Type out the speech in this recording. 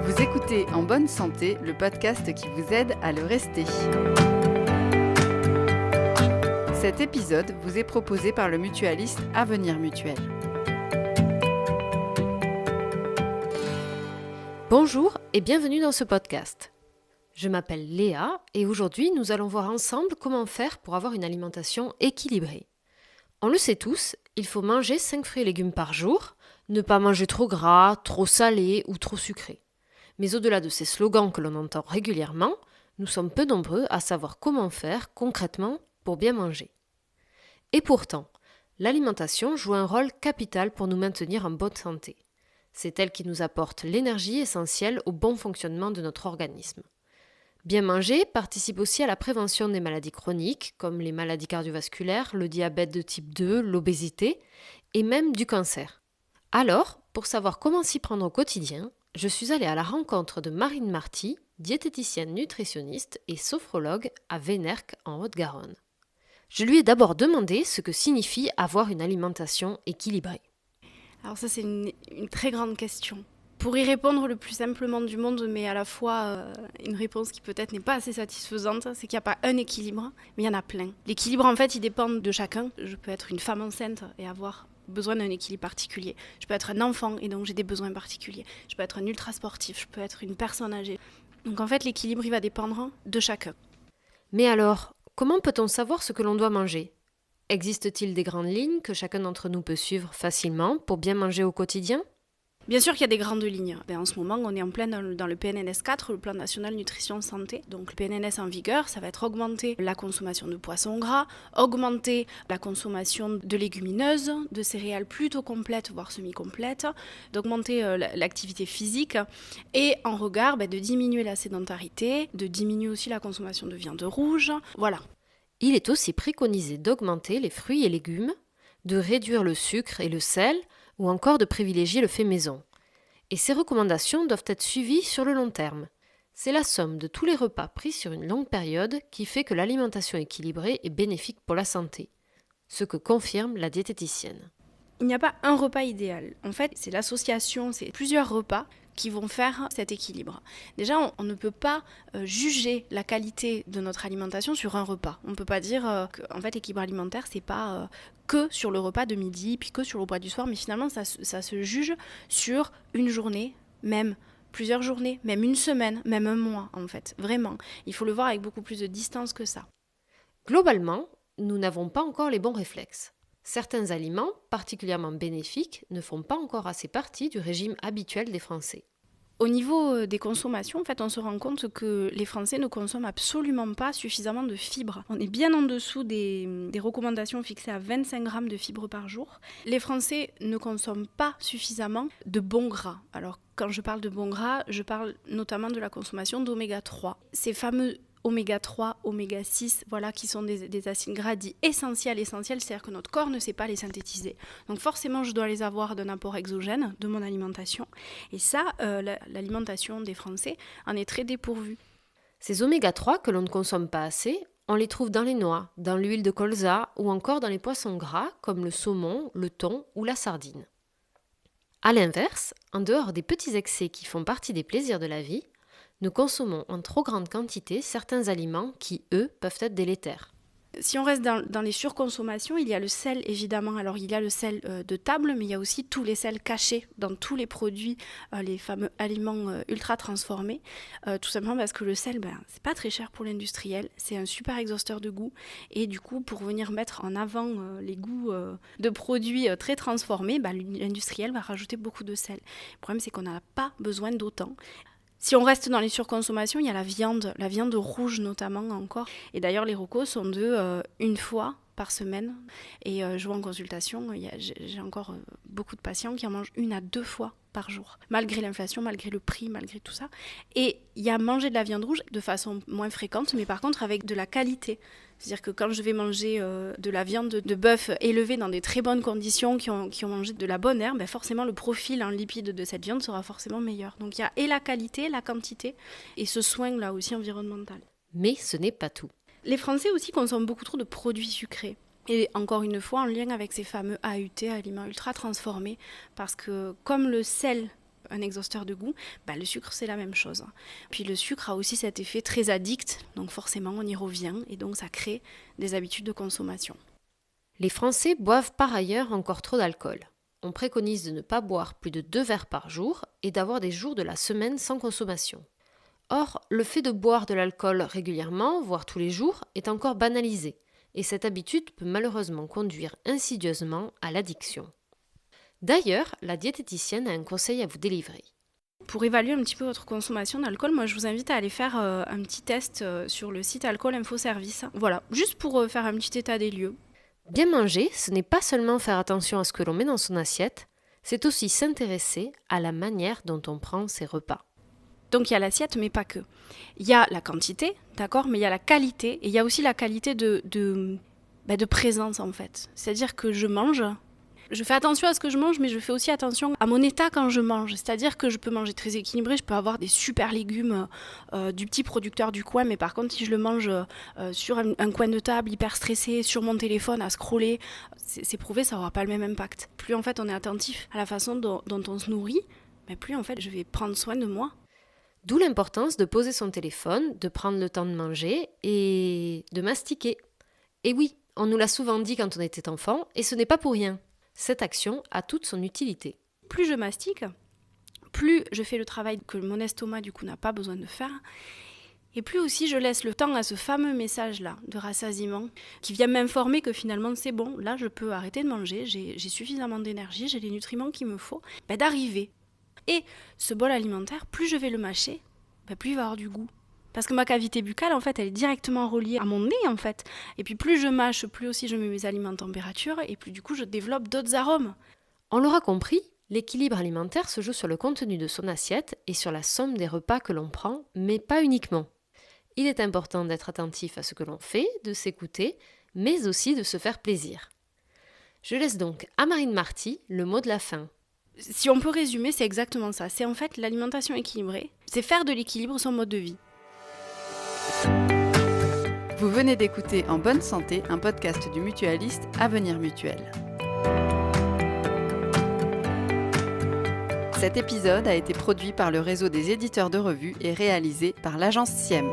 Vous écoutez En bonne santé, le podcast qui vous aide à le rester. Cet épisode vous est proposé par le mutualiste Avenir Mutuel. Bonjour et bienvenue dans ce podcast. Je m'appelle Léa et aujourd'hui nous allons voir ensemble comment faire pour avoir une alimentation équilibrée. On le sait tous, il faut manger 5 fruits et légumes par jour, ne pas manger trop gras, trop salé ou trop sucré. Mais au-delà de ces slogans que l'on entend régulièrement, nous sommes peu nombreux à savoir comment faire concrètement pour bien manger. Et pourtant, l'alimentation joue un rôle capital pour nous maintenir en bonne santé. C'est elle qui nous apporte l'énergie essentielle au bon fonctionnement de notre organisme. Bien manger participe aussi à la prévention des maladies chroniques, comme les maladies cardiovasculaires, le diabète de type 2, l'obésité et même du cancer. Alors, pour savoir comment s'y prendre au quotidien, je suis allée à la rencontre de Marine Marty, diététicienne nutritionniste et sophrologue à Vénercq en Haute-Garonne. Je lui ai d'abord demandé ce que signifie avoir une alimentation équilibrée. Alors ça, c'est une très grande question. Pour y répondre le plus simplement du monde, mais à la fois une réponse qui peut-être n'est pas assez satisfaisante, c'est qu'il n'y a pas un équilibre, mais il y en a plein. L'équilibre, en fait, il dépend de chacun. Je peux être une femme enceinte et avoir besoin d'un équilibre particulier. Je peux être un enfant et donc j'ai des besoins particuliers. Je peux être un ultra sportif, je peux être une personne âgée. Donc en fait, l'équilibre, il va dépendre de chacun. Mais alors, comment peut-on savoir ce que l'on doit manger ? Existe-t-il des grandes lignes que chacun d'entre nous peut suivre facilement pour bien manger au quotidien ? Bien sûr qu'il y a des grandes lignes. En ce moment, on est en plein dans le PNNS 4, le Plan National Nutrition Santé. Donc le PNNS en vigueur, ça va être augmenter la consommation de poissons gras, augmenter la consommation de légumineuses, de céréales plutôt complètes, voire semi-complètes, d'augmenter l'activité physique et en regard de diminuer la sédentarité, de diminuer aussi la consommation de viande rouge. Voilà. Il est aussi préconisé d'augmenter les fruits et légumes, de réduire le sucre et le sel, ou encore de privilégier le fait maison. Et ces recommandations doivent être suivies sur le long terme. C'est la somme de tous les repas pris sur une longue période qui fait que l'alimentation équilibrée est bénéfique pour la santé, ce que confirme la diététicienne. Il n'y a pas un repas idéal. En fait, c'est l'association, c'est plusieurs repas qui vont faire cet équilibre. Déjà, on ne peut pas juger la qualité de notre alimentation sur un repas. On ne peut pas dire que en fait, l'équilibre alimentaire, c'est pas que sur le repas de midi, puis que sur le repas du soir, mais finalement, ça se juge sur une journée, même plusieurs journées, même une semaine, même un mois, en fait. Vraiment. Il faut le voir avec beaucoup plus de distance que ça. Globalement, nous n'avons pas encore les bons réflexes. Certains aliments, particulièrement bénéfiques, ne font pas encore assez partie du régime habituel des Français. Au niveau des consommations, en fait, on se rend compte que les Français ne consomment absolument pas suffisamment de fibres. On est bien en dessous des recommandations fixées à 25 grammes de fibres par jour. Les Français ne consomment pas suffisamment de bons gras. Alors, quand je parle de bons gras, je parle notamment de la consommation d'oméga 3. Ces fameux oméga 3, oméga 6, voilà, qui sont des acides gras dits essentiels, c'est-à-dire que notre corps ne sait pas les synthétiser. Donc forcément, je dois les avoir d'un apport exogène de mon alimentation. Et ça, l'alimentation des Français en est très dépourvue. Ces oméga 3 que l'on ne consomme pas assez, on les trouve dans les noix, dans l'huile de colza ou encore dans les poissons gras comme le saumon, le thon ou la sardine. A l'inverse, en dehors des petits excès qui font partie des plaisirs de la vie, nous consommons en trop grande quantité certains aliments qui, eux, peuvent être délétères. Si on reste dans les surconsommations, il y a le sel évidemment. Alors il y a le sel de table, mais il y a aussi tous les sels cachés dans tous les produits, les fameux aliments ultra transformés. Tout simplement parce que le sel, c'est pas très cher pour l'industriel, c'est un super exhausteur de goût. Et du coup, pour venir mettre en avant les goûts de produits très transformés, l'industriel va rajouter beaucoup de sel. Le problème, c'est qu'on n'a pas besoin d'autant. Si on reste dans les surconsommations, il y a la viande rouge notamment encore. Et d'ailleurs, les recos sont de une fois par semaine. Et je vois en consultation, j'ai encore beaucoup de patients qui en mangent 1 à 2 fois par jour. Malgré l'inflation, malgré le prix, malgré tout ça. Et il y a manger de la viande rouge de façon moins fréquente, mais par contre avec de la qualité. C'est-à-dire que quand je vais manger de la viande de bœuf élevée dans des très bonnes conditions, qui ont mangé de la bonne herbe, forcément le profil en lipides de cette viande sera forcément meilleur. Donc il y a et la qualité, la quantité, et ce soin là aussi environnemental. Mais ce n'est pas tout. Les Français aussi consomment beaucoup trop de produits sucrés. Et encore une fois, en lien avec ces fameux AUT, aliments ultra transformés, parce que comme le sel, un exhausteur de goût, le sucre c'est la même chose. Puis le sucre a aussi cet effet très addict, donc forcément on y revient, et donc ça crée des habitudes de consommation. Les Français boivent par ailleurs encore trop d'alcool. On préconise de ne pas boire plus de 2 verres par jour et d'avoir des jours de la semaine sans consommation. Or, le fait de boire de l'alcool régulièrement, voire tous les jours, est encore banalisé, et cette habitude peut malheureusement conduire insidieusement à l'addiction. D'ailleurs, la diététicienne a un conseil à vous délivrer. Pour évaluer un petit peu votre consommation d'alcool, moi je vous invite à aller faire un petit test sur le site Alcool Info Service. Voilà, juste pour faire un petit état des lieux. Bien manger, ce n'est pas seulement faire attention à ce que l'on met dans son assiette, c'est aussi s'intéresser à la manière dont on prend ses repas. Donc il y a l'assiette, mais pas que. Il y a la quantité, d'accord, mais il y a la qualité, et il y a aussi la qualité de présence en fait. C'est-à-dire que je fais attention à ce que je mange, mais je fais aussi attention à mon état quand je mange. C'est-à-dire que je peux manger très équilibré, je peux avoir des super légumes du petit producteur du coin, mais par contre, si je le mange sur un coin de table, hyper stressé, sur mon téléphone, à scroller, c'est prouvé, ça n'aura pas le même impact. Plus en fait on est attentif à la façon dont on se nourrit, plus en fait je vais prendre soin de moi. D'où l'importance de poser son téléphone, de prendre le temps de manger et de mastiquer. Et oui, on nous l'a souvent dit quand on était enfant, et ce n'est pas pour rien. Cette action a toute son utilité. Plus je mastique, plus je fais le travail que mon estomac du coup n'a pas besoin de faire, et plus aussi je laisse le temps à ce fameux message-là de rassasiement qui vient m'informer que finalement c'est bon, là je peux arrêter de manger, j'ai suffisamment d'énergie, j'ai les nutriments qu'il me faut, d'arriver. Et ce bol alimentaire, plus je vais le mâcher, plus il va avoir du goût. Parce que ma cavité buccale, en fait, elle est directement reliée à mon nez, en fait. Et puis plus je mâche, plus aussi je mets mes aliments en température, et plus du coup je développe d'autres arômes. On l'aura compris, l'équilibre alimentaire se joue sur le contenu de son assiette et sur la somme des repas que l'on prend, mais pas uniquement. Il est important d'être attentif à ce que l'on fait, de s'écouter, mais aussi de se faire plaisir. Je laisse donc à Marine Marty le mot de la fin. Si on peut résumer, c'est exactement ça. C'est en fait l'alimentation équilibrée. C'est faire de l'équilibre son mode de vie. Vous venez d'écouter En bonne santé, un podcast du mutualiste Avenir Mutuel. Cet épisode a été produit par le réseau des éditeurs de revues et réalisé par l'agence SIEM.